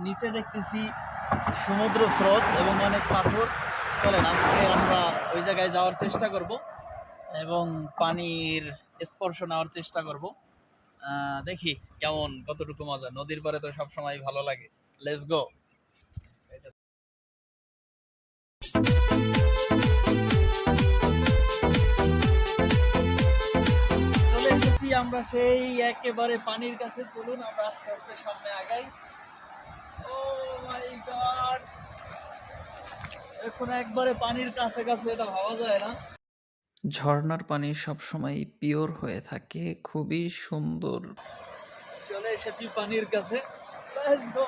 নিচে দেখতেছি সমুদ্র স্রোত এবং অনেক পাথর। চলেন আজকে আমরা ওই জায়গায় যাওয়ার চেষ্টা করব এবং পানির স্পর্শ নেওয়ার চেষ্টা করব। দেখি কেমন, কতটুকু মজা। নদীর পাড়ে তো সবসময় ভালো লাগে। Let's go. চলে এসেছি আমরা সেই একেবারে পানির কাছে। চলুন আমরা আস্তে আস্তে সামনে আগাই। ও মাই গড, এখন একবারে পানির কাছে কাছে, এটা ভাবা যায় না। ঝর্ণার পানি সবসময় পিওর হয়ে থাকে, খুবই সুন্দর। চলে এসেছি পানির কাছে। Let's go.